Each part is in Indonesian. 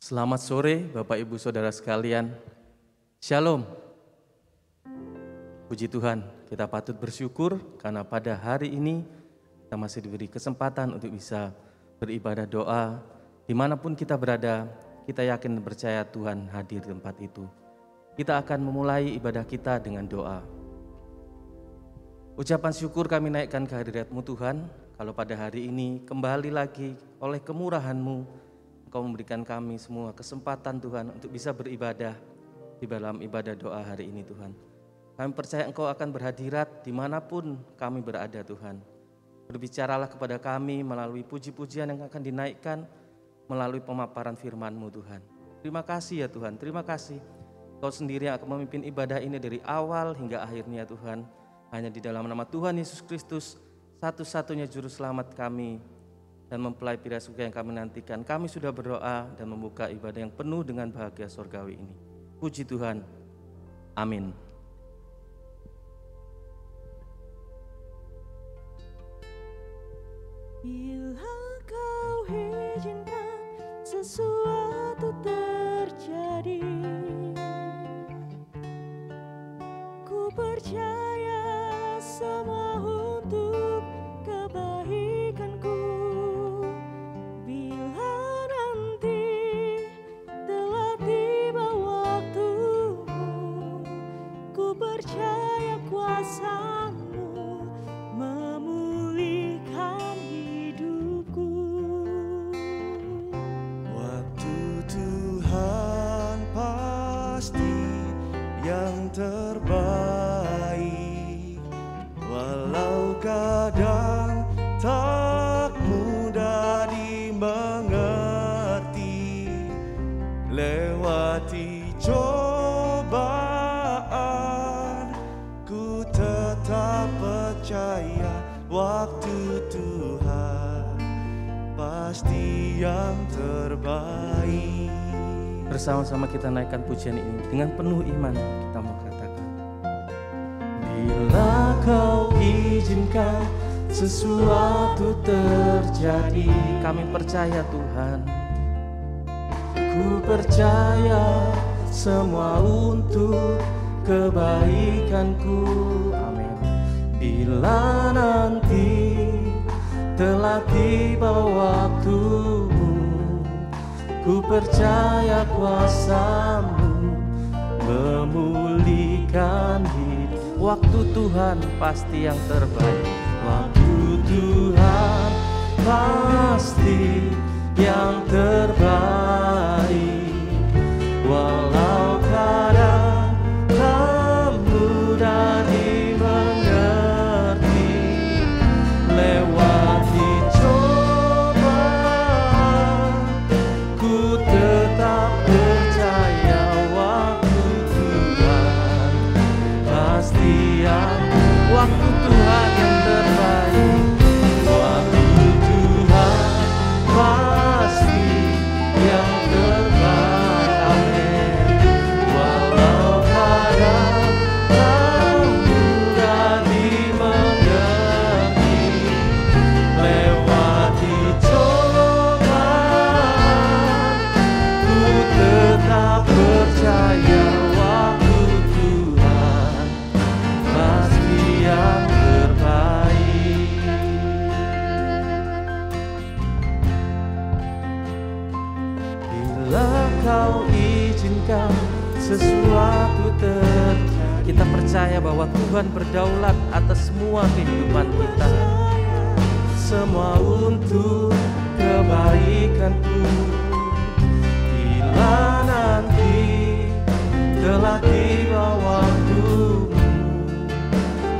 Selamat sore Bapak Ibu Saudara sekalian. Shalom. Puji Tuhan, kita patut bersyukur karena pada hari ini kita masih diberi kesempatan untuk bisa beribadah doa. Dimanapun kita berada, kita yakin dan percaya Tuhan hadir di tempat itu. Kita akan memulai ibadah kita dengan doa. Ucapan syukur kami naikkan ke hadirat-Mu Tuhan, kalau pada hari ini kembali lagi oleh kemurahan-Mu, Engkau memberikan kami semua kesempatan Tuhan untuk bisa beribadah di dalam ibadah doa hari ini Tuhan. Kami percaya Engkau akan berhadirat dimanapun kami berada Tuhan. Berbicaralah kepada kami melalui puji-pujian yang akan dinaikkan melalui pemaparan firman-Mu Tuhan. Terima kasih ya Tuhan, terima kasih. Engkau sendiri yang akan memimpin ibadah ini dari awal hingga akhirnya Tuhan. Hanya di dalam nama Tuhan Yesus Kristus, satu-satunya juru selamat kami dan mempelai pira surga yang kami nantikan. Kami sudah berdoa dan membuka ibadah yang penuh dengan bahagia surgawi ini. Puji Tuhan. Amin. Bila kau izinkan sesuatu terjadi, ku percaya semua untuk kebaikanku. Bila nanti telah tiba waktumu, ku percaya kuasa-Mu memulihkan hidupku. Waktu Tuhan pasti yang terbaik, walau kadang tak mudah dimengerti. Lewati cobaan, ku tetap percaya waktu Tuhan pasti yang terbaik. Bersama-sama kita naikkan pujian ini dengan penuh iman. Kita mau katakan, bila Kau izinkan sesuatu terjadi, kami percaya Tuhan. Ku percaya semua untuk kebaikanku. Amin. Bila nanti telah tiba waktumu, ku percaya kuasa-Mu memulihkan hidup. Waktu Tuhan pasti yang terbaik. Waktu Tuhan pasti yang terbaik. Walau kadang tak mudah dimengerti. Lewati cobaan, ku tetap percaya waktu Tuhan pasti yang. Waktu Tuhan yang terbaik. Waktu Tuhan pasti yang terbaik. Amin. Walau kadang tak mudah dimengerti. Lewati cobaan, ku tetap percaya waktu Tuhan pasti yang terbaik. Bila Kau izinkan sesuatu terjadi, kita percaya bahwa Tuhan berdaulat atas semua kehidupan kita. Semua untuk kebaikanku. Bila nanti telah tiba waktumu,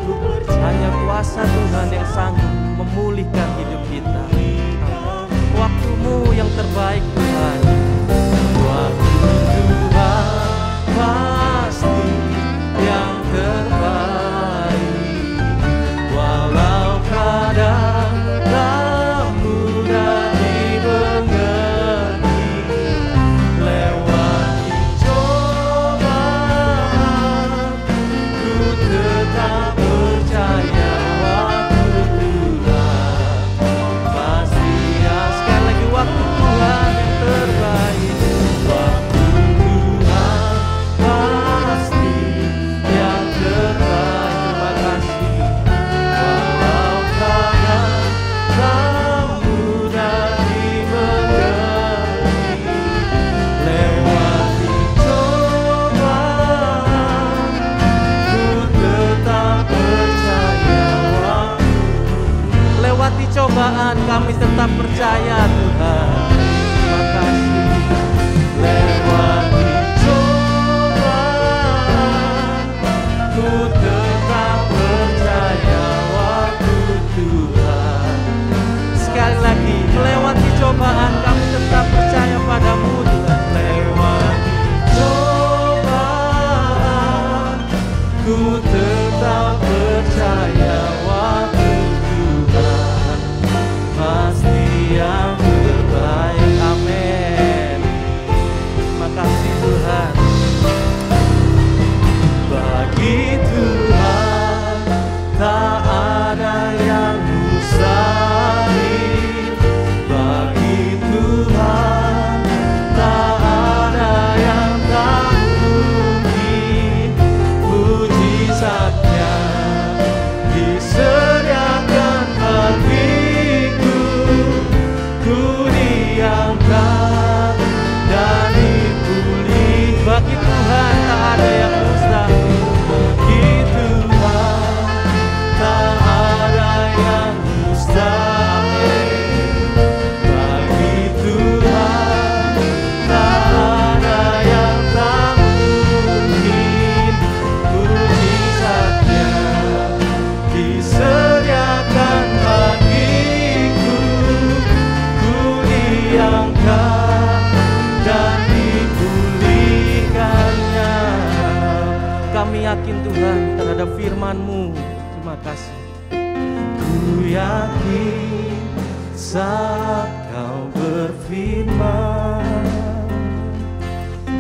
ku percaya hanya kuasa Tuhan yang sanggup memulihkan hidup kita. Waktu-Mu yang terbaik Tuhan. Waktu Tuhan pasti yang terbaik. Walau kadang tak mudah dimengerti. Lewati cobaan, ku tetap percaya waktu Tuhan diangkat dan dipulihkannya. Kami yakin Tuhan terhadap firman-Mu. Terima kasih. Ku yakin saat Kau berfirman,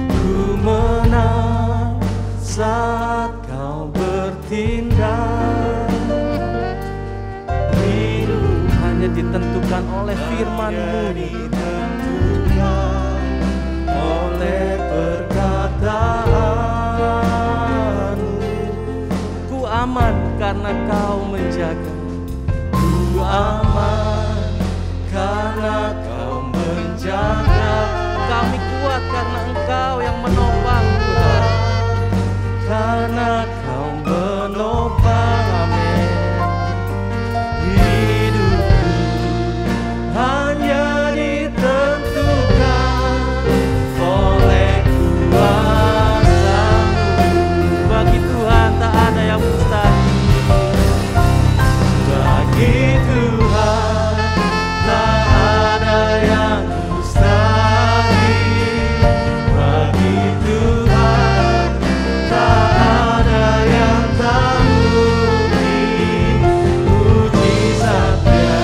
ku menang saat Kau bertindak. Hidup hanya ditentukan oleh firman-Mu, ditentukan oleh perkataan-Mu. Ku aman karena Kau menjaga, ku aman karena Kau menjaga. Kami kuat karena Engkau yang menopang Tuhan, karena Kau menopang. Amin. Hidupku hanya ditentukan oleh kuasa-Mu. Bagi Tuhan tak ada yang mustahil. Bagi Tuhan tak ada yang mustahil. Bagi Tuhan tak ada yang tak mungkin. Mujizatnya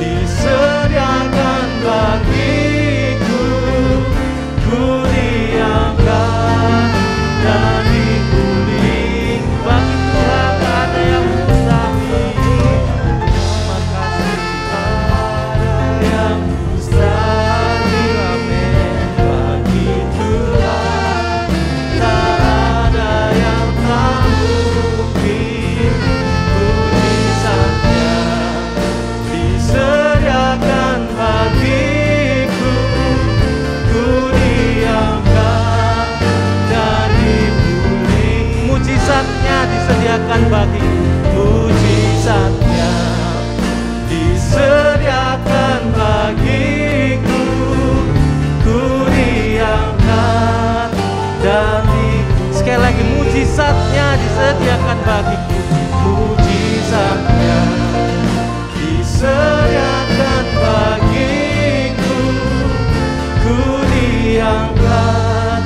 disediakan bagiku. Ku diangkat dan dipulih. Bagi Tuhan tak ada yang mustahil. Terima kasih. Ada yang mustahil. Amin. Bagi Tuhan tak ada yang tak mungkin. Mujizatnya disediakan bagiku. Ku diangkat dan dipulih. Mujizatnya disediakan bagiku. Mujizatnya disediakan bagiku. Ku diangkat dan sekali lagi, mujizatnya disediakan bagiku. Mujizatnya disediakan bagiku. Ku diangkat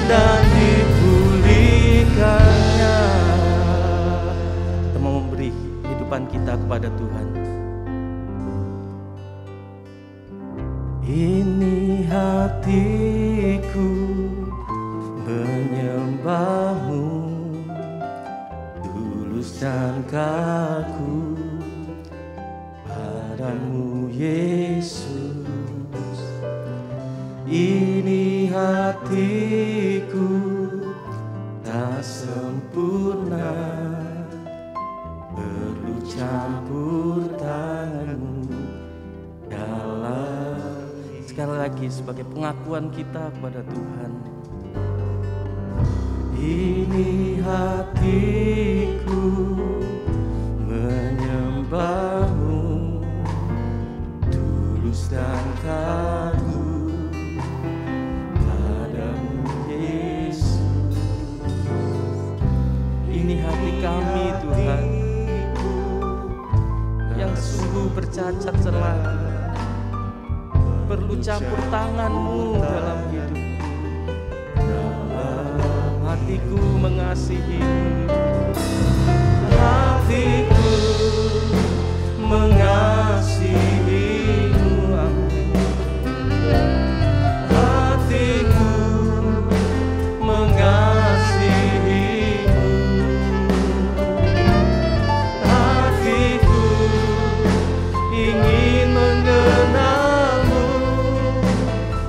dan dipulihkannya. Kita mau memberi kehidupan kita kepada Tuhan. Ini hatiku menyembah-Mu, tulus dan kaku padamu Yesus. Ini hatiku tak sempurna, perlu campur tangan-Mu dalam. Sekali lagi sebagai pengakuan kita kepada Tuhan. Ini hatiku menyembah-Mu, tulus dan kaku padamu Yesus. Ini hati kami Tuhan, yang sungguh bercacat celah, perlu campur tangan-Mu dalam hidupku. Dalam hatiku mengasihi-Mu, hatiku mengasihi-Mu. Amin. Hatiku mengasihi-Mu, hatiku ingin mengenal-Mu,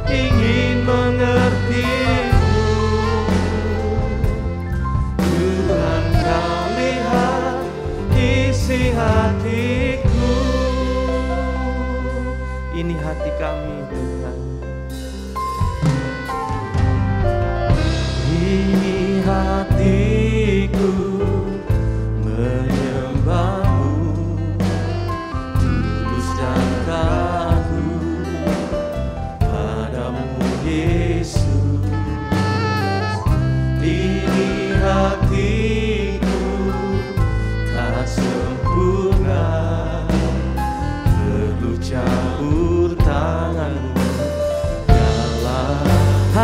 ingin mengerti-Mu. Tuhan, Kau lihat isi hatiku.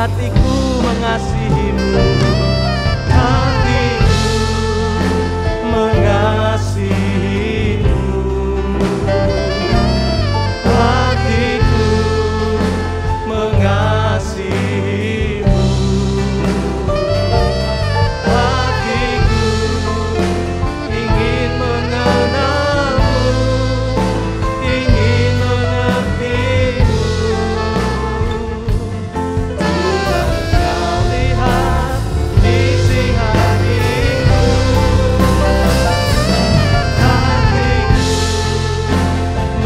hatiku mengasihimu, hatiku mengasihimu, hatiku mengasihimu, hatiku ingin mengenalmu, ingin mengertimu. Tuhan, kau lihat isi hatiku, hatiku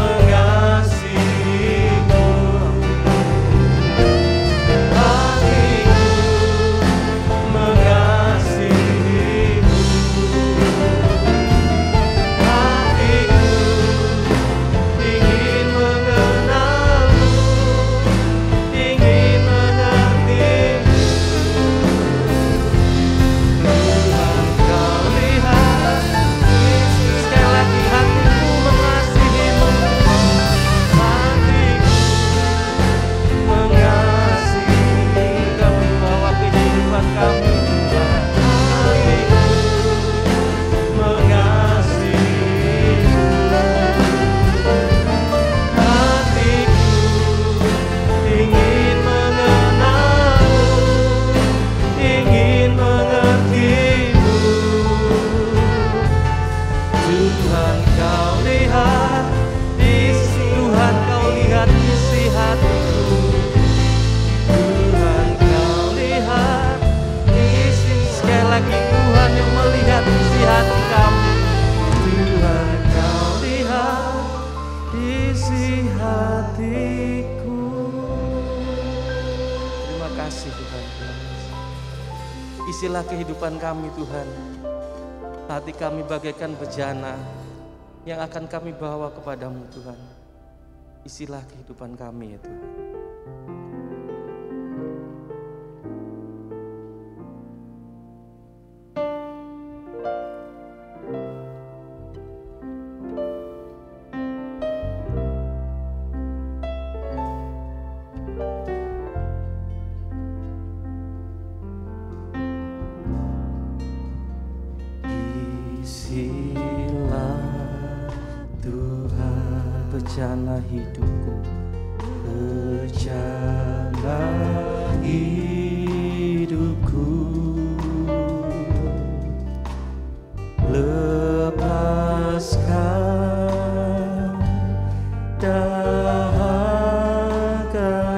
mengasihimu, hatiku mengasihimu, hatiku ingin mengenalmu, ingin mengertimu. Tuhan, kau lihat sekali lagi hatiku mengasihimu, hatiku mengasihimu. Kau bawa kehidupan kami, hatiku mengasihimu, hatiku ingin mengenalmu, ingin mengertimu. Tuhan, kau lihat isi, Tuhan, kau lihat isi hatiku. Tuhan, kau lihat isi, sekali lagi Tuhan yang melihat isi hati kami. Tuhan, kau lihat isi hatiku. Terima kasih Tuhan. Isilah kehidupan kami Tuhan. Hati kami bagaikan bejana yang akan kami bawa kepadamu Tuhan. Isilah kehidupan kami ya Tuhan. Isilah Tuhan bejana hidupku, bejana hidupku, lepaskan dahaga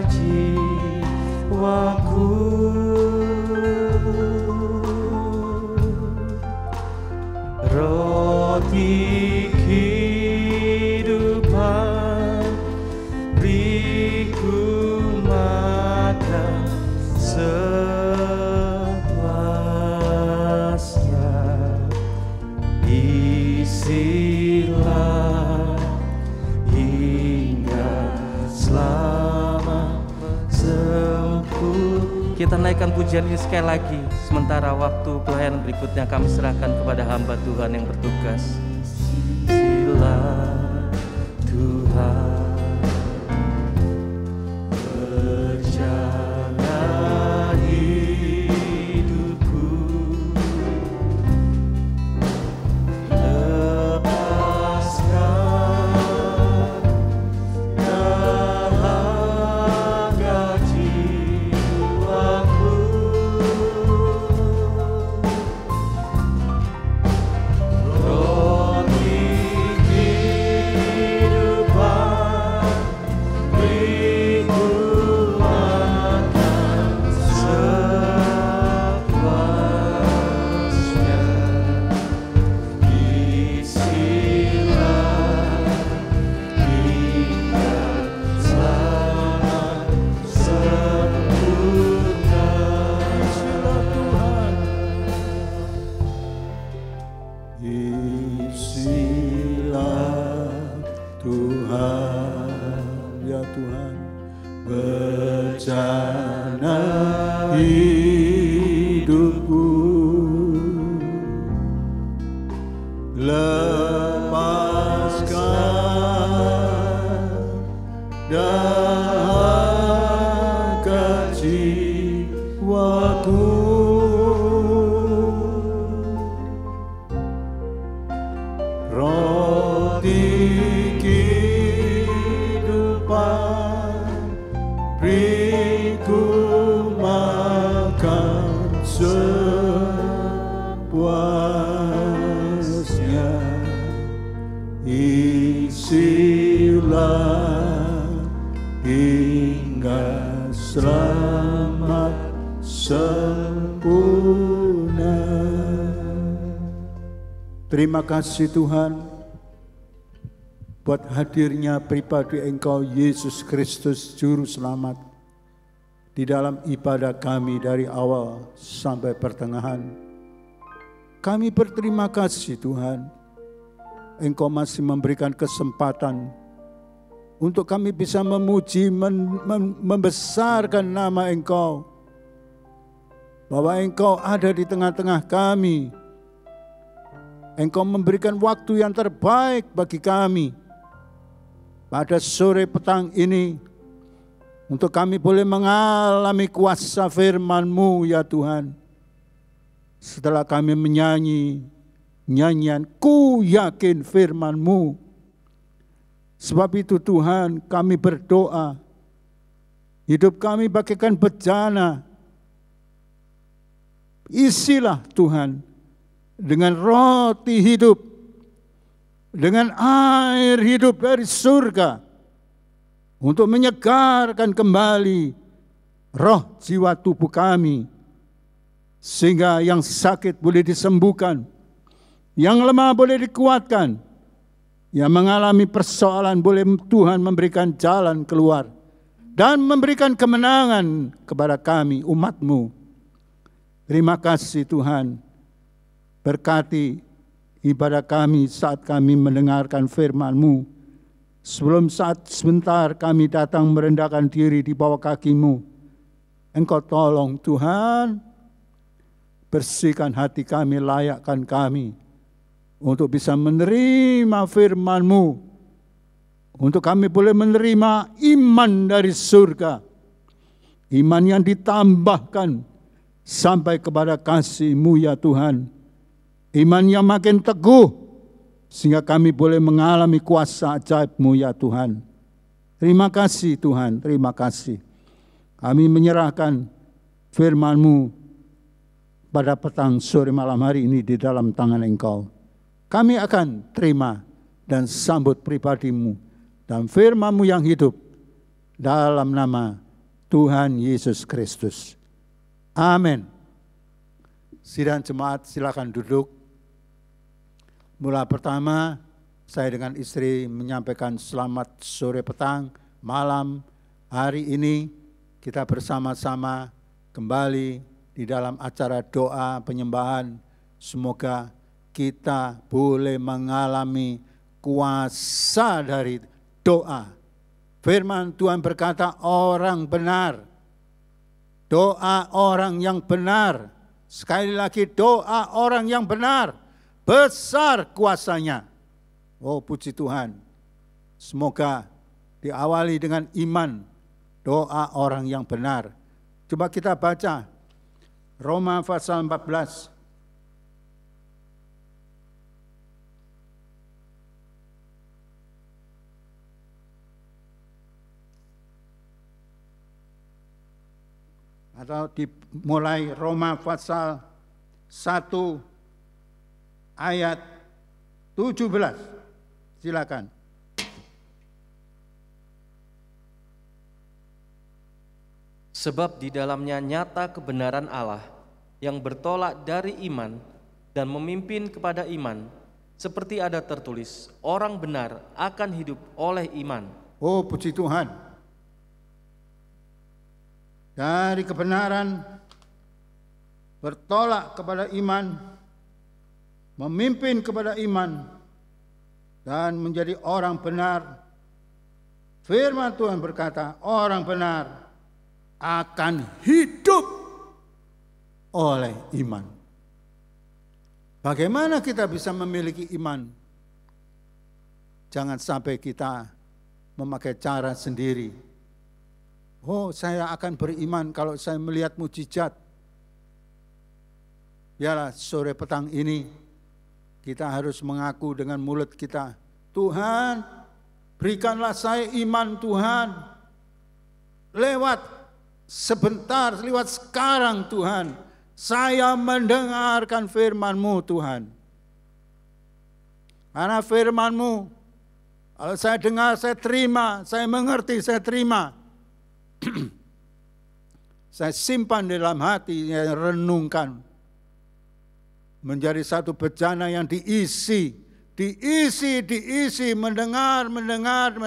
jiwaku, roti kehidupan beriku makan sepuasnya. Isilah hingga selamat sempurna. Kita naikkan pujian ini sekali lagi. Sementara waktu pelayanan berikutnya kami serahkan kepada hamba Tuhan yang bertugas. Isilah Tuhan bejana hidupku, lepaskan dahaga jiwaku, roti kehidupan beriku makan sepuasnya. Isilah hingga selamat sempurna. Isilah Tuhan, ya Tuhan, bejana hidupku, lepaskan dahaga jiwaku, hingga selamat sempurna. Terima kasih Tuhan buat hadirnya pribadi Engkau Yesus Kristus Juru Selamat di dalam ibadah kami dari awal sampai pertengahan. Kami berterima kasih Tuhan, Engkau masih memberikan kesempatan untuk kami bisa memuji, membesarkan nama Engkau. Bahwa Engkau ada di tengah-tengah kami. Engkau memberikan waktu yang terbaik bagi kami pada sore petang ini untuk kami boleh mengalami kuasa firman-Mu ya Tuhan. Setelah kami menyanyi nyanyian Ku Yakin firman-Mu. Sebab itu Tuhan kami berdoa, hidup kami bagaikan bejana. Isilah Tuhan dengan roti hidup, dengan air hidup dari surga, untuk menyegarkan kembali roh jiwa tubuh kami, sehingga yang sakit boleh disembuhkan, yang lemah boleh dikuatkan, yang mengalami persoalan boleh Tuhan memberikan jalan keluar, dan memberikan kemenangan kepada kami umat-Mu. Terima kasih Tuhan. Berkati ibadah kami saat kami mendengarkan firman-Mu. Sebelum saat sebentar kami datang merendahkan diri di bawah kaki-Mu. Engkau tolong Tuhan, bersihkan hati kami, layakkan kami untuk bisa menerima firman-Mu. Untuk kami boleh menerima iman dari surga. Iman yang ditambahkan sampai kepada kasih-Mu ya Tuhan. Iman yang makin teguh, sehingga kami boleh mengalami kuasa ajaib-Mu ya Tuhan. Terima kasih Tuhan, terima kasih. Kami menyerahkan firman-Mu pada petang sore malam hari ini di dalam tangan Engkau. Kami akan terima dan sambut pribadi-Mu dan firman-Mu yang hidup dalam nama Tuhan Yesus Kristus. Amin. Sidang jemaat silakan duduk. Mula pertama, saya dengan istri menyampaikan selamat sore petang, malam, hari ini kita bersama-sama kembali di dalam acara doa penyembahan. Semoga kita boleh mengalami kuasa dari doa. Firman Tuhan berkata orang benar, doa orang yang benar, sekali lagi doa orang yang benar, besar kuasanya. Oh puji Tuhan. Semoga diawali dengan iman, doa orang yang benar. Coba kita baca Roma pasal 14. Atau dimulai Roma pasal 1 ayat 17. Silakan. Sebab di dalamnya nyata kebenaran Allah yang bertolak dari iman dan memimpin kepada iman, seperti ada tertulis, orang benar akan hidup oleh iman. Oh puji Tuhan. Dari kebenaran bertolak kepada iman, memimpin kepada iman, dan menjadi orang benar. Firman Tuhan berkata, orang benar akan hidup oleh iman. Bagaimana kita bisa memiliki iman? Jangan sampai kita memakai cara sendiri. Oh, saya akan beriman kalau saya melihat mujizat. Biarlah sore petang ini kita harus mengaku dengan mulut kita, Tuhan, berikanlah saya iman Tuhan. Lewat sebentar, lewat sekarang Tuhan, saya mendengarkan firman-Mu Tuhan. Karena firman-Mu, kalau saya dengar, saya terima, saya mengerti, saya terima. saya simpan di dalam hati, saya renungkan. Menjadi satu bejana yang diisi,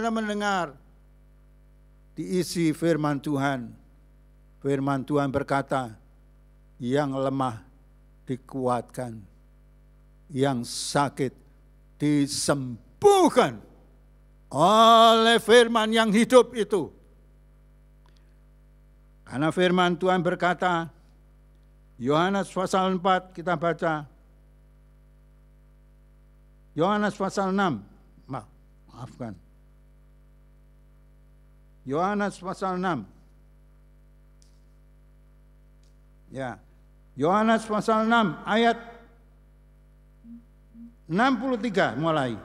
mendengar. Diisi firman Tuhan. Firman Tuhan berkata, yang lemah dikuatkan, yang sakit disembuhkan oleh firman yang hidup itu. Karena firman Tuhan berkata, Yohanes pasal 4 kita baca. Yohanes pasal 6. Maafkan. Yohanes pasal 6. Ya. Yohanes pasal 6 ayat 63 mulai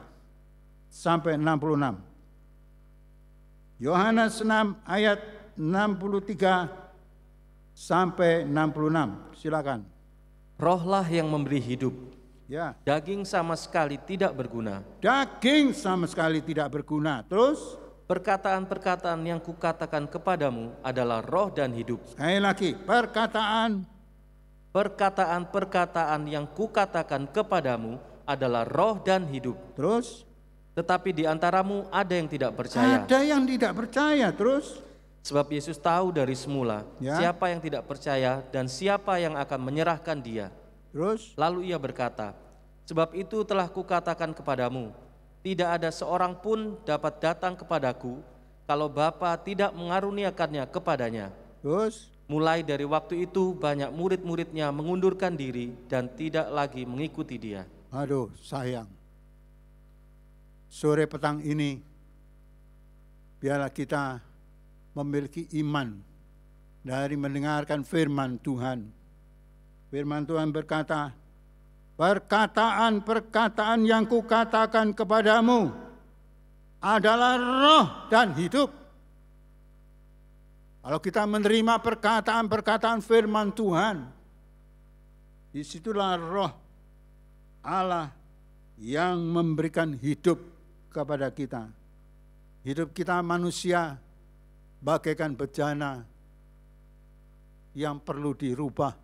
sampai 66. Yohanes 6 ayat 63 sampai 66. Silakan. Rohlah yang memberi hidup. Ya. Daging sama sekali tidak berguna. Daging sama sekali tidak berguna. Terus Perkataan-perkataan yang kukatakan kepadamu adalah roh dan hidup. sekali lagi, Perkataan-perkataan yang kukatakan kepadamu adalah roh dan hidup. terus Tetapi di antaramu ada yang tidak percaya. ada yang tidak percaya. Terus Sebab Yesus tahu dari semula Ya. siapa yang tidak percaya dan siapa yang akan menyerahkan dia. terus Lalu ia berkata, sebab itu telah kukatakan kepadamu, tidak ada seorang pun dapat datang kepadaku kalau Bapa tidak mengaruniakannya kepadanya. terus Mulai dari waktu itu banyak murid-muridnya mengundurkan diri dan tidak lagi mengikuti dia. aduh sayang. Sore petang ini biarlah kita memiliki iman dari mendengarkan firman Tuhan. Firman Tuhan berkata, perkataan-perkataan yang kukatakan kepadamu adalah roh dan hidup. Kalau kita menerima perkataan-perkataan firman Tuhan, disitulah roh Allah yang memberikan hidup kepada kita. Hidup kita manusia bagaikan bejana yang perlu dirubah.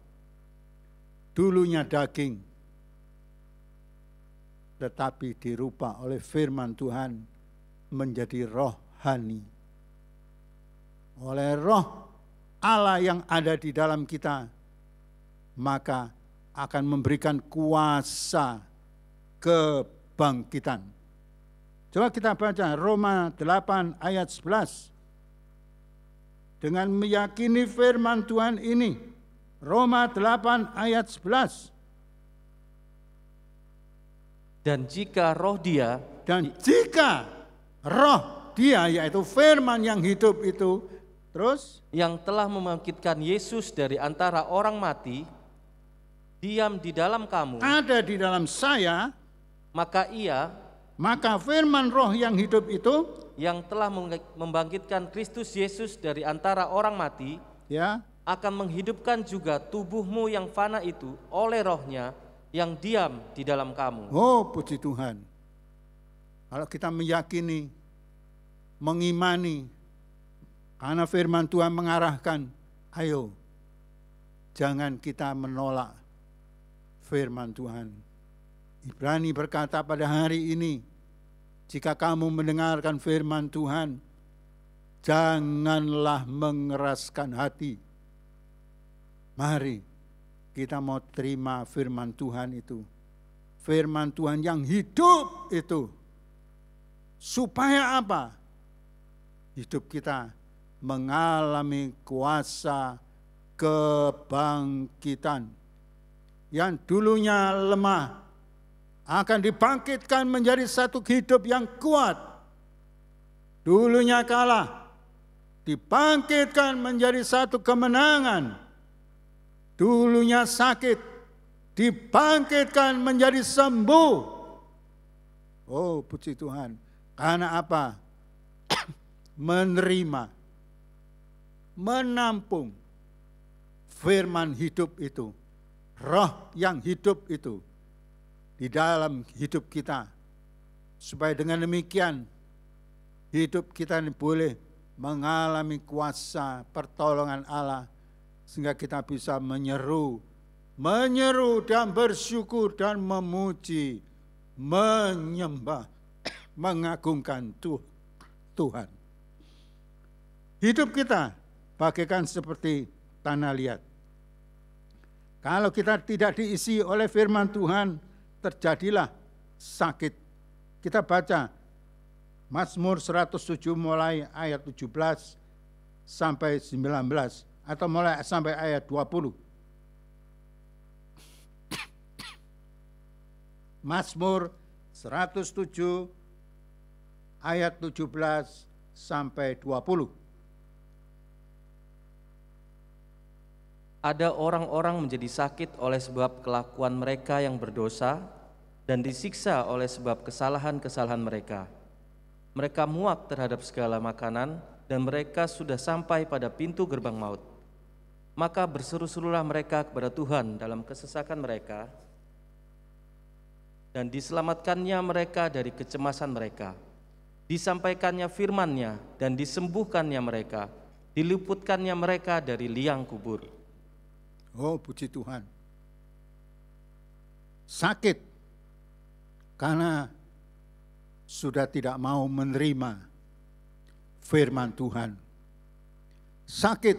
Dulunya daging, tetapi dirubah oleh firman Tuhan menjadi rohani. Oleh roh Allah yang ada di dalam kita, maka akan memberikan kuasa kebangkitan. Coba kita baca Roma 8 ayat 11. Dengan meyakini firman Tuhan ini, Roma 8 ayat 11. Dan jika roh dia, yaitu firman yang hidup itu, terus yang telah membangkitkan Yesus dari antara orang mati, diam di dalam kamu, ada di dalam saya, maka firman roh yang hidup itu, yang telah membangkitkan Kristus Yesus dari antara orang mati, ya, akan menghidupkan juga tubuhmu yang fana itu oleh rohnya yang diam di dalam kamu. oh puji Tuhan. Kalau kita meyakini, mengimani, karena firman Tuhan mengarahkan, ayo, jangan kita menolak firman Tuhan. Ibrani berkata pada hari ini, jika kamu mendengarkan firman Tuhan, janganlah mengeraskan hati. Mari kita mau terima firman Tuhan itu. Firman Tuhan yang hidup itu. Supaya apa? Hidup kita mengalami kuasa kebangkitan. Yang dulunya lemah akan dibangkitkan menjadi satu hidup yang kuat. Dulunya kalah, dibangkitkan menjadi satu kemenangan. Dulunya sakit, dibangkitkan menjadi sembuh. Oh puji Tuhan. Karena apa? Menerima, menampung firman hidup itu, roh yang hidup itu di dalam hidup kita, supaya dengan demikian hidup kita ini boleh mengalami kuasa pertolongan Allah, sehingga kita bisa menyeru dan bersyukur dan memuji, menyembah, mengagungkan Tuhan. Hidup kita bagaikan seperti tanah liat. Kalau kita tidak diisi oleh firman Tuhan, terjadilah sakit. Kita baca Mazmur 107 mulai ayat 17 sampai 19 atau mulai sampai ayat 20. Mazmur 107 ayat 17 sampai 20. Ada orang-orang menjadi sakit oleh sebab kelakuan mereka yang berdosa dan disiksa oleh sebab kesalahan-kesalahan mereka. Mereka muak terhadap segala makanan dan mereka sudah sampai pada pintu gerbang maut. Maka berseru-serulah mereka kepada Tuhan dalam kesesakan mereka, dan diselamatkannya mereka dari kecemasan mereka. Disampaikannya firman-Nya dan disembuhkannya mereka, diluputkannya mereka dari liang kubur. Oh, puji Tuhan. Sakit karena sudah tidak mau menerima firman Tuhan. Sakit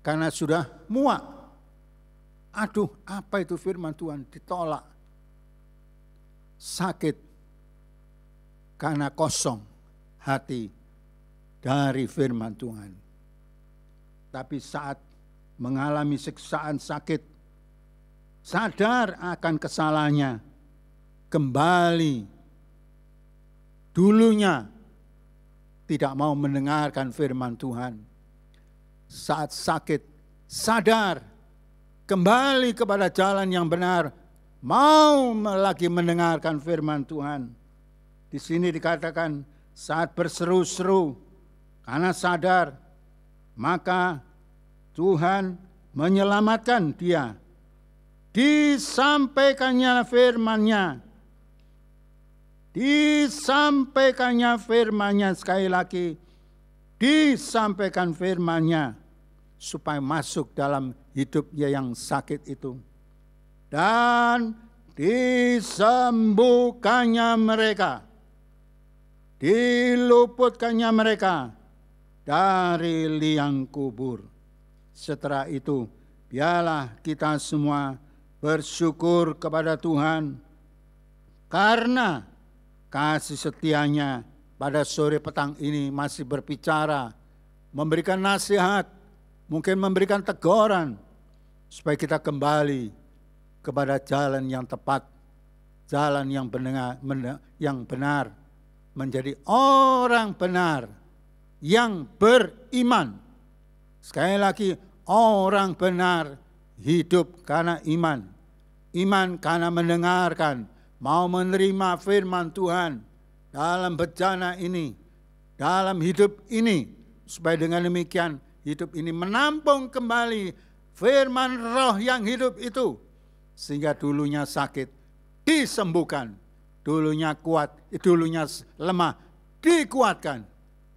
karena sudah muak. Aduh, apa itu firman Tuhan? Ditolak. Sakit karena kosong hati dari firman Tuhan. Tapi saat mengalami siksaan sakit, sadar akan kesalahannya, kembali dulunya tidak mau mendengarkan firman Tuhan. Saat sakit, sadar, kembali kepada jalan yang benar, mau lagi mendengarkan firman Tuhan. Di sini dikatakan saat berseru-seru karena sadar, maka Tuhan menyelamatkan dia. Disampaikannya firman-Nya. Disampaikannya firman-Nya, sekali lagi. Disampaikan firman-Nya supaya masuk dalam hidupnya yang sakit itu. Dan disembuhkannya mereka. Diluputkannya mereka dari liang kubur. Setelah itu, biarlah kita semua bersyukur kepada Tuhan karena kasih setia-Nya pada sore petang ini masih berbicara, memberikan nasihat, mungkin memberikan teguran, supaya kita kembali kepada jalan yang tepat, jalan yang benar, menjadi orang benar yang beriman. Sekali lagi, orang benar hidup karena iman. Iman karena mendengarkan, mau menerima firman Tuhan dalam bencana ini, dalam hidup ini, supaya dengan demikian hidup ini menampung kembali firman roh yang hidup itu, sehingga dulunya sakit disembuhkan, dulunya kuat, dulunya lemah dikuatkan,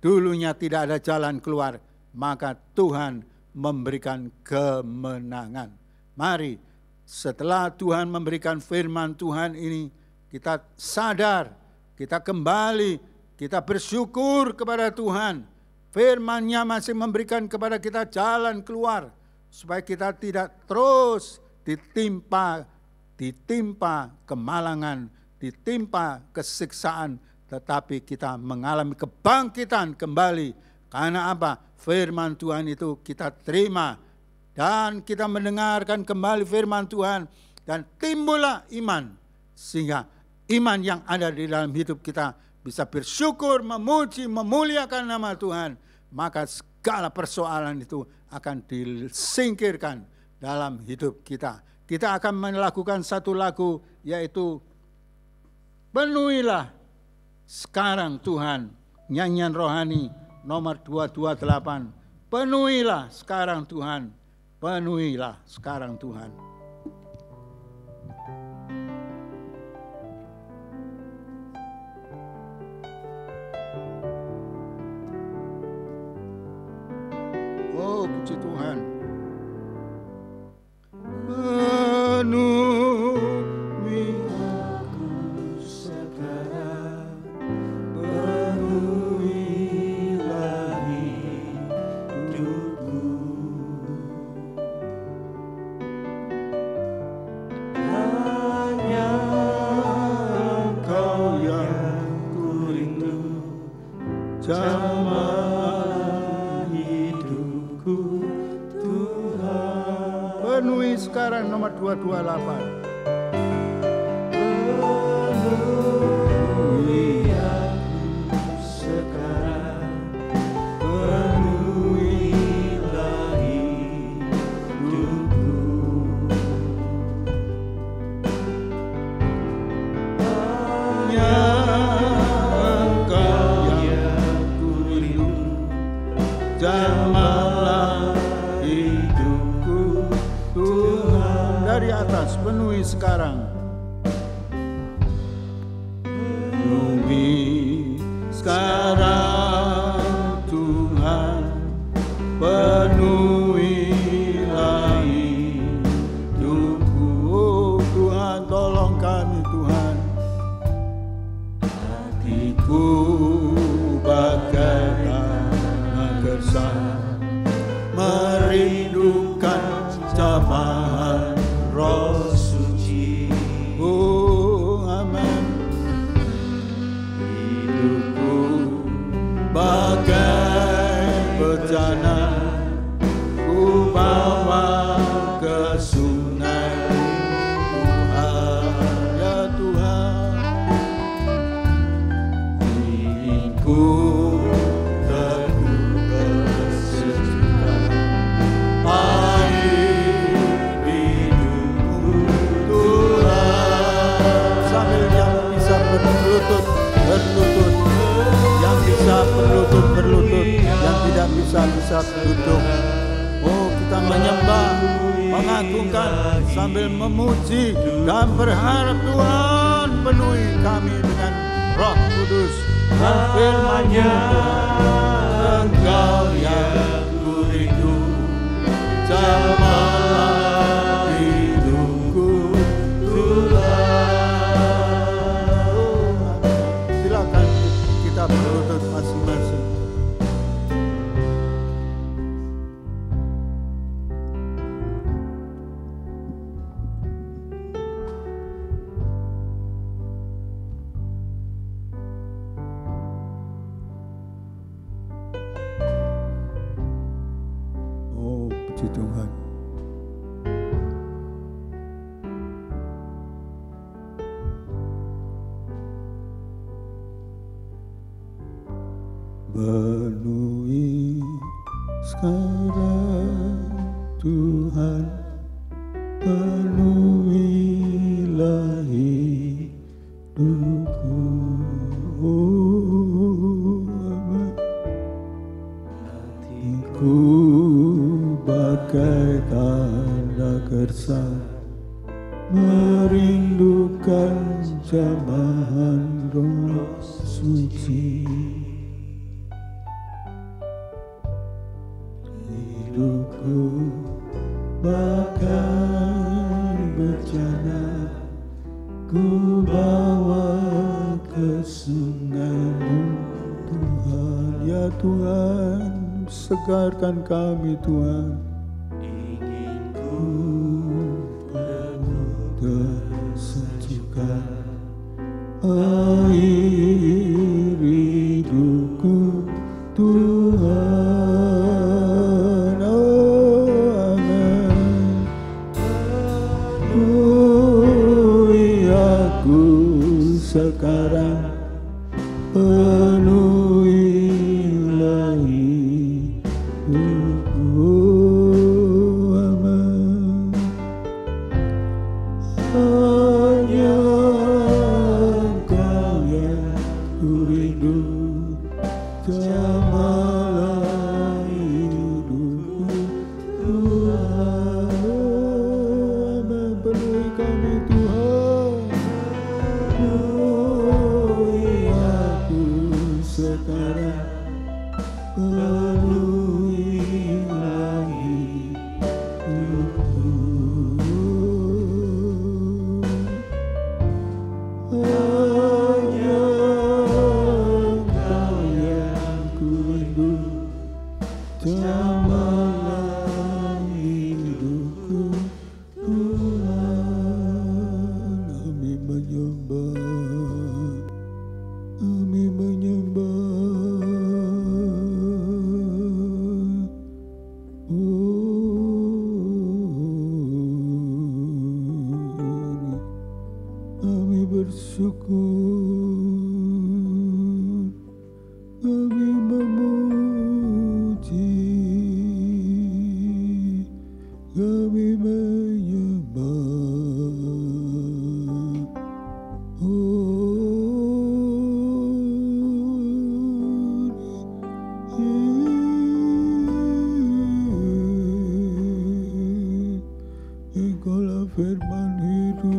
dulunya tidak ada jalan keluar, maka Tuhan memberikan kemenangan. Mari setelah Tuhan memberikan firman Tuhan ini, kita sadar, kita kembali, kita bersyukur kepada Tuhan. Firman-Nya masih memberikan kepada kita jalan keluar, supaya kita tidak terus ditimpa kemalangan, ditimpa kesiksaan, tetapi kita mengalami kebangkitan kembali. Karena apa? Firman Tuhan itu kita terima dan kita mendengarkan kembali firman Tuhan, dan timbullah iman, sehingga iman yang ada di dalam hidup kita bisa bersyukur, memuji, memuliakan nama Tuhan. Maka segala persoalan itu akan disingkirkan dalam hidup kita. Kita akan melakukan satu lagu, yaitu penuhilah sekarang Tuhan, nyanyian rohani nomor 228. Penuhilah sekarang Tuhan, penuhilah sekarang Tuhan. Oh, puji Tuhan. Penuhi aku sekarang, penuhilah hidupku. Hanya Engkau yang ku rindu, jamah hidupku Tuhan. Penuhi sekarang nomor 228. Penuhi aku sekarang, penuhilah hidupku. Hanya Engkau yang ku rindu, jamahlah hidupku Tuhan. Dari atas, penuhi sekarang. Penuhi sekarang Tuhan, penuhilah hidupku. Oh Tuhan, tolong kami Tuhan. Hatiku bagaikan gersang, merindukan jamahan Roh Suci. Oh amin. Hidupku bagai bejana, ku bawa ke sungai Tuhan. Ya Tuhan, inginku teguh kesejukan air hidupku Tuhan. Sambil yang bisa berlutut, yang bisa berlutut, yang tidak bisa duduk. Oh, kita menyembah, mengagungkan sambil memuji dan berharap Tuhan penuhi kami dengan Roh Kudus dan firman-Nya. Engkau yang ku rindu, jamahlah hidupku Tuhan. Silakan kita berlutut masing-masing. Oh, puji Tuhan. Penuhi sekarang Tuhan, penuhilah hidupku. Oh, hatiku bagai tanda gersang, merindukan jamahan Roh Suci. Hidupku bagai bejana, ku bawa ke sungai-Mu Tuhan. Ya Tuhan, segarkan kami Tuhan. Inginku penuh kesejukan air hidupku Tuhan. Sekarang penuhilah hidupku, amin. Hanya Engkau yang ku rindu, jamahlah hidupku Tuhan. Amin. Penuhi kami Tuhan. Penuhi aku sekarang, penuhilah bersyukur, kami memuji, kami menyembah. Engkaulah firman hidup,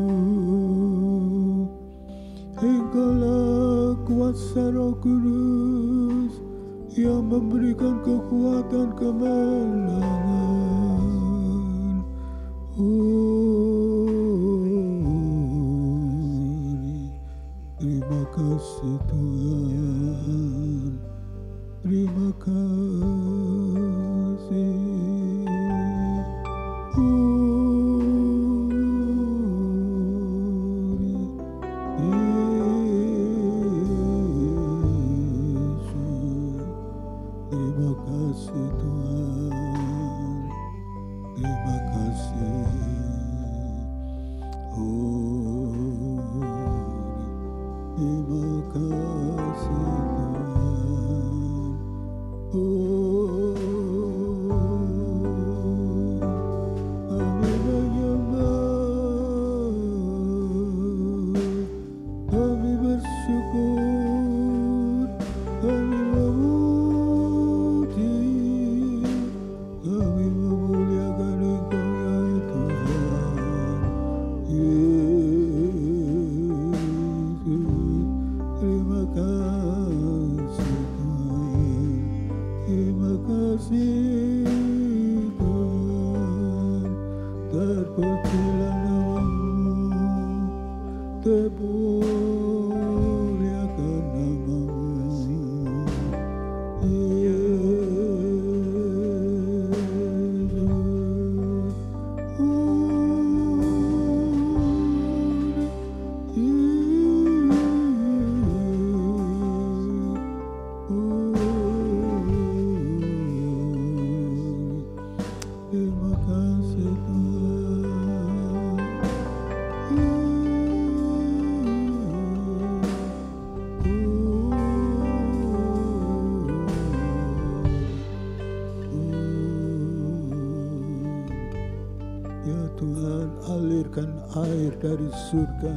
Engkaulah kuasa Roh Kudus yang memberikan kekuatan kemenangan. Terima kasih Tuhan, terima kasih. Terima kasih Tuhan, terima kasih. Terima kasih Tuhan. Kami menyembah, kami bersyukur, kami memuji, kami memuliakan Engkau ya Tuhan. Yesus, terima kasih Tuhan, terima kasih Tuhan. Terpujilah nama-Mu, termuliakan nama-Mu. Terima kasih Ya Tuhan, alirkan air dari surga,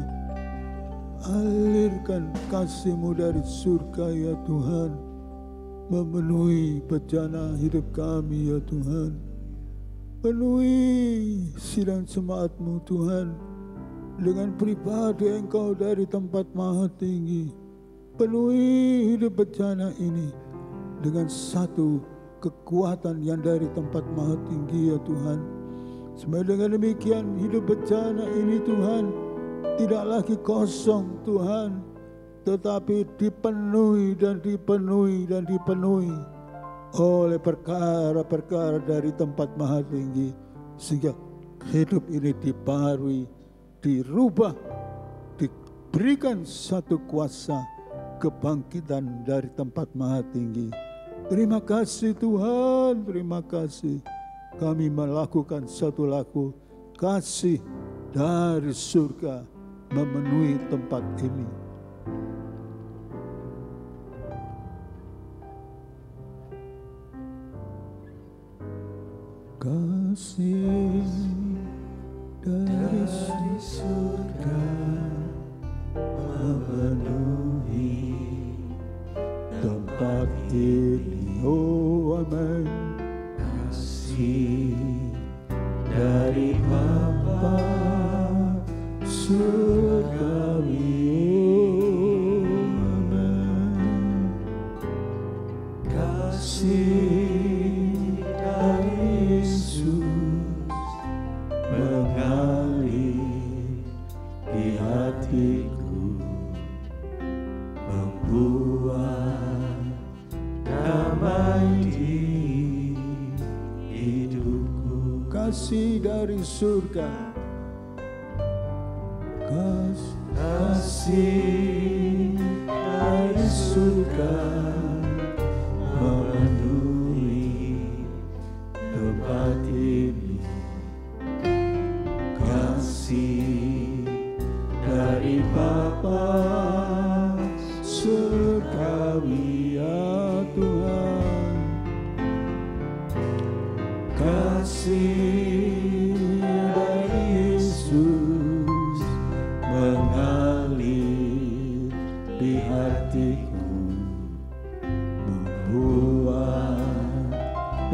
alirkan kasih-Mu dari surga ya Tuhan, memenuhi bejana hidup kami ya Tuhan. Penuhi sidang jemaat-Mu Tuhan dengan pribadi Engkau dari tempat maha tinggi. Penuhi hidup bejana ini dengan satu kekuatan yang dari tempat maha tinggi ya Tuhan. Supaya dengan demikian hidup bejana ini Tuhan tidak lagi kosong Tuhan, tetapi dipenuhi dan dipenuhi dan dipenuhi oleh perkara-perkara dari tempat maha tinggi, sehingga hidup ini dibarui, dirubah, diberikan satu kuasa kebangkitan dari tempat maha tinggi. Terima kasih Tuhan, terima kasih. Kami melakukan satu laku kasih dari surga memenuhi tempat ini. Kasih dari surga memenuhi tempat ini. Oh amin. Kasih dari Bapa surgawi. Oh amin. Kasih mengalir di hatiku, membuat damai di hidupku. Kasih dari surga, kasih dari surga memenuhi tempat ini. Kasih dari Bapa Kasih dari Yesus mengalir di hatiku, membuat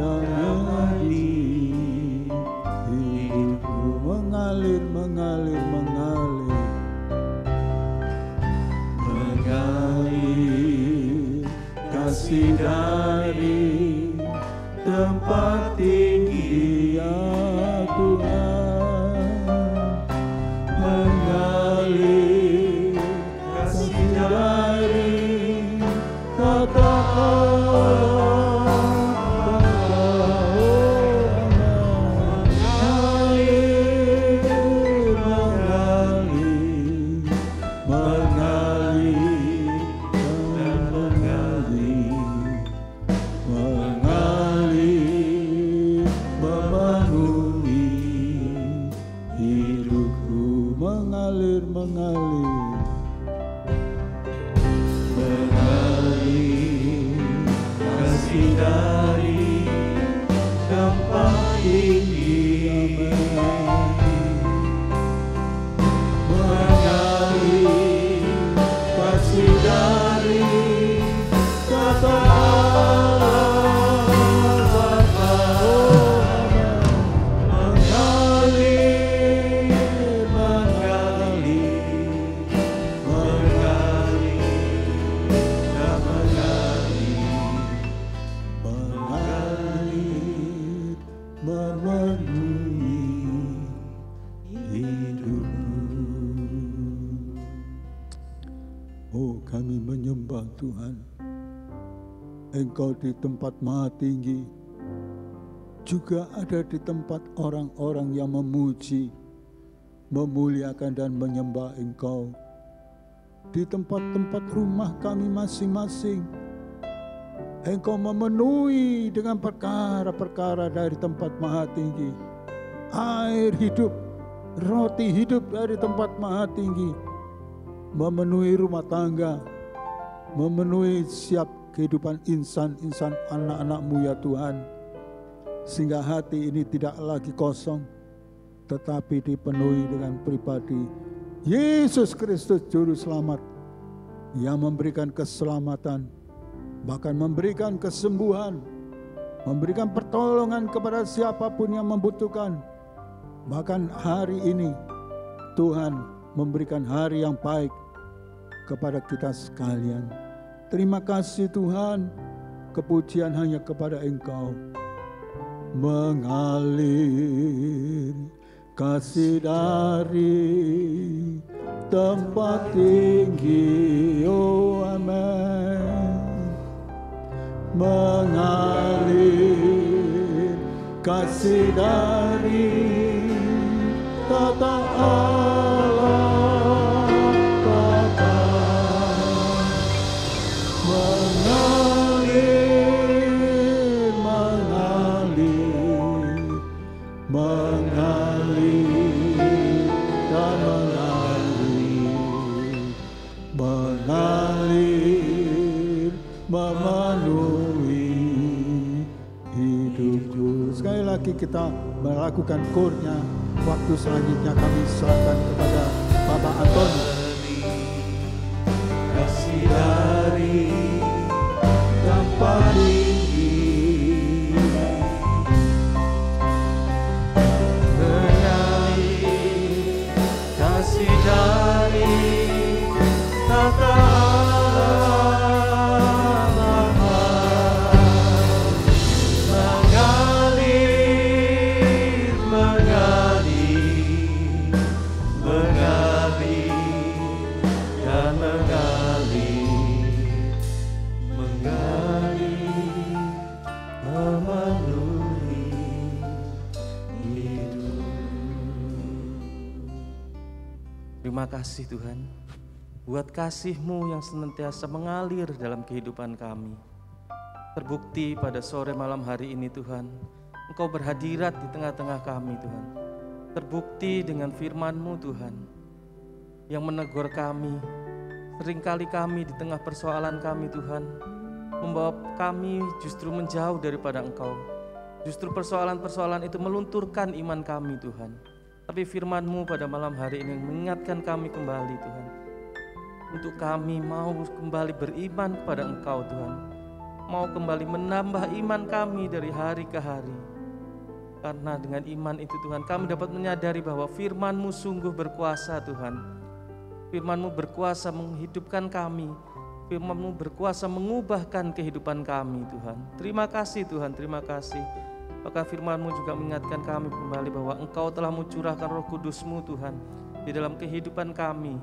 damai hidupku, mengalir, mengalir, mengalir, mengalir kasih dari tempat tinggi ya Tuhan, mengalir kasih dari kata Tuhan, Engkau di tempat maha tinggi, juga ada di tempat orang-orang yang memuji, memuliakan dan menyembah Engkau. Di tempat-tempat rumah kami masing-masing, Engkau memenuhi dengan perkara-perkara dari tempat maha tinggi. Air hidup, roti hidup dari tempat maha tinggi, memenuhi rumah tangga, memenuhi siap kehidupan insan-insan anak-anak-Mu ya Tuhan, sehingga hati ini tidak lagi kosong, tetapi dipenuhi dengan pribadi Yesus Kristus Juru Selamat, yang memberikan keselamatan, bahkan memberikan kesembuhan, memberikan pertolongan kepada siapapun yang membutuhkan. Bahkan hari ini Tuhan memberikan hari yang baik kepada kita sekalian. Terima kasih Tuhan, kepujian hanya kepada Engkau. Mengalir kasih dari tempat tinggi, oh amin. Mengalir kasih dari tata Allah. Kita melakukan kurnya. Waktu selanjutnya kami serahkan kepada Bapak Antoni. Kasih dari tempat tinggi, mengalir kasih dari tata Terima kasih Tuhan, buat kasih-Mu yang senantiasa mengalir dalam kehidupan kami. Terbukti pada sore malam hari ini Tuhan, Engkau berhadirat di tengah-tengah kami Tuhan. Terbukti dengan firman-Mu Tuhan, yang menegur kami. Seringkali kami di tengah persoalan kami Tuhan, membawa kami justru menjauh daripada Engkau. Justru persoalan-persoalan itu melunturkan iman kami Tuhan. Tapi firman-Mu pada malam hari ini mengingatkan kami kembali Tuhan. Untuk kami mau kembali beriman kepada Engkau Tuhan. Mau kembali menambah iman kami dari hari ke hari. Karena dengan iman itu Tuhan kami dapat menyadari bahwa firman-Mu sungguh berkuasa Tuhan. Firman-Mu berkuasa menghidupkan kami. Firman-Mu berkuasa mengubahkan kehidupan kami Tuhan. Terima kasih Tuhan, terima kasih. Maka firman-Mu juga mengingatkan kami kembali bahwa Engkau telah mencurahkan Roh Kudus-Mu Tuhan di dalam kehidupan kami.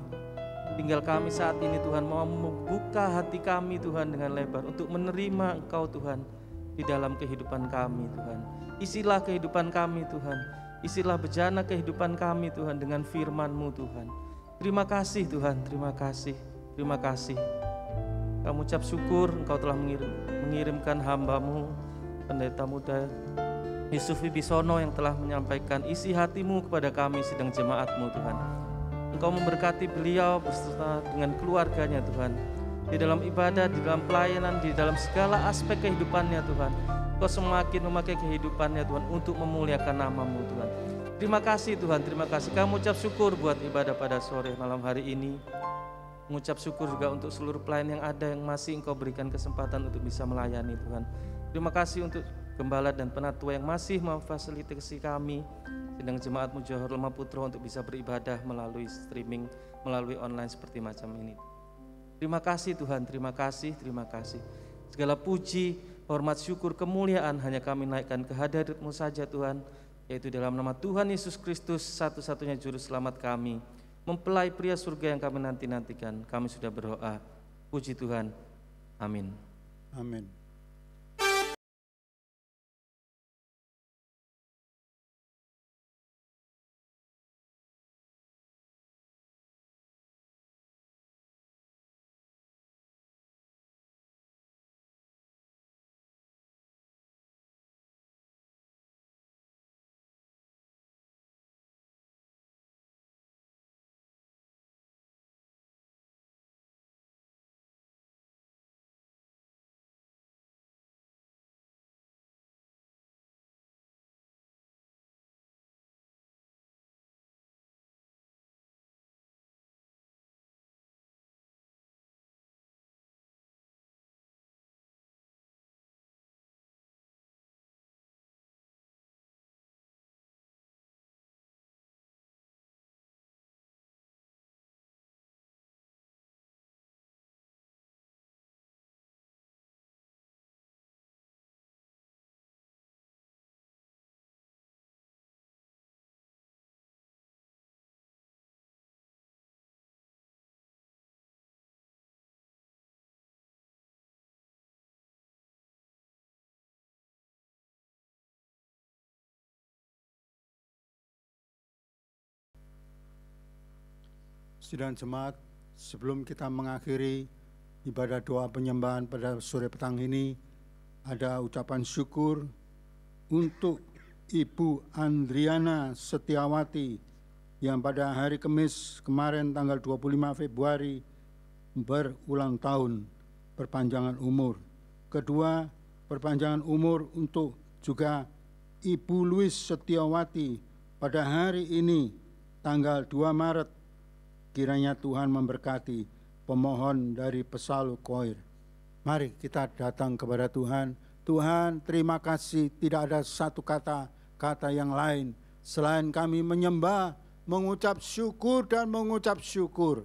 Tinggal kami saat ini Tuhan mau membuka hati kami Tuhan dengan lebar untuk menerima Engkau Tuhan di dalam kehidupan kami Tuhan. Isilah kehidupan kami Tuhan. Isilah bejana kehidupan kami Tuhan dengan firman-Mu Tuhan. Terima kasih Tuhan, terima kasih, terima kasih. Kami ucap syukur Engkau telah mengirimkan hamba-Mu, Pendeta Muda Yusuf Wibisono yang telah menyampaikan isi hati-Mu kepada kami sidang jemaat-Mu Tuhan. Engkau memberkati beliau beserta dengan keluarganya Tuhan. Di dalam ibadah, di dalam pelayanan, di dalam segala aspek kehidupannya Tuhan. Engkau semakin memakai kehidupannya Tuhan untuk memuliakan nama-Mu Tuhan. Terima kasih Tuhan, terima kasih. Kami ucap syukur buat ibadah pada sore malam hari ini. Mengucap syukur juga untuk seluruh pelayan yang ada yang masih Engkau berikan kesempatan untuk bisa melayani Tuhan. Terima kasih untuk gembala dan penatua yang masih memfasilitasi kami sidang jemaat Johor Lemah Putra untuk bisa beribadah melalui streaming, melalui online seperti macam ini. Terima kasih Tuhan, terima kasih, terima kasih. Segala puji, hormat, syukur, kemuliaan hanya kami naikkan ke hadirat-Mu saja Tuhan, yaitu dalam nama Tuhan Yesus Kristus, satu-satunya juru selamat kami, mempelai pria surga yang kami nanti-nantikan. Kami sudah berdoa. Puji Tuhan. Amin. Amin. Sidang jemaat, sebelum kita mengakhiri ibadah doa penyembahan pada sore petang ini, ada ucapan syukur untuk Ibu Andriana Setiawati yang pada hari Kamis kemarin tanggal 25 Februari berulang tahun perpanjangan umur. Kedua, perpanjangan umur untuk juga Ibu Louis Setiawati pada hari ini tanggal 2 Maret. Kiranya Tuhan memberkati pemohon dari Pesalu Choir. Mari kita datang kepada Tuhan. Tuhan, terima kasih, tidak ada satu kata yang lain selain kami menyembah, mengucap syukur dan mengucap syukur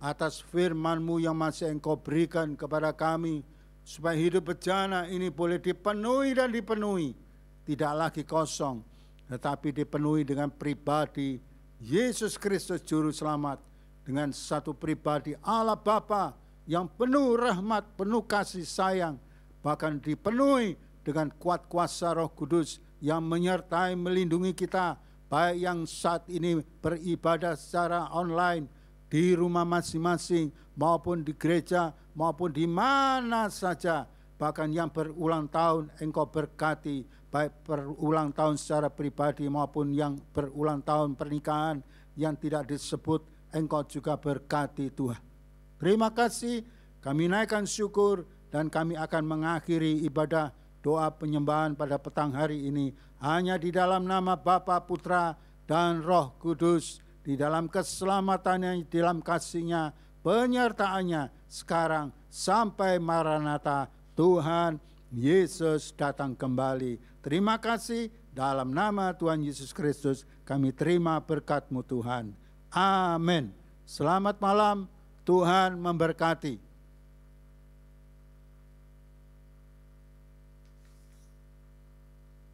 atas firman-Mu yang masih Engkau berikan kepada kami, supaya hidup bejana ini boleh dipenuhi dan dipenuhi. Tidak lagi kosong, tetapi dipenuhi dengan pribadi Yesus Kristus Juru Selamat, dengan satu pribadi Allah Bapa yang penuh rahmat, penuh kasih sayang, bahkan dipenuhi dengan kuat kuasa Roh Kudus yang menyertai melindungi kita, baik yang saat ini beribadah secara online di rumah masing-masing maupun di gereja maupun di mana saja, bahkan yang berulang tahun Engkau berkati, baik berulang tahun secara pribadi maupun yang berulang tahun pernikahan yang tidak disebut, Engkau juga berkati Tuhan. Terima kasih, kami naikkan syukur dan kami akan mengakhiri ibadah doa penyembahan pada petang hari ini hanya di dalam nama Bapa, Putra, dan Roh Kudus, di dalam keselamatannya, di dalam kasih-Nya, penyertaannya sekarang sampai Maranatha, Tuhan Yesus datang kembali. Terima kasih, dalam nama Tuhan Yesus Kristus kami terima berkat-Mu Tuhan. Amin. Selamat malam, Tuhan memberkati.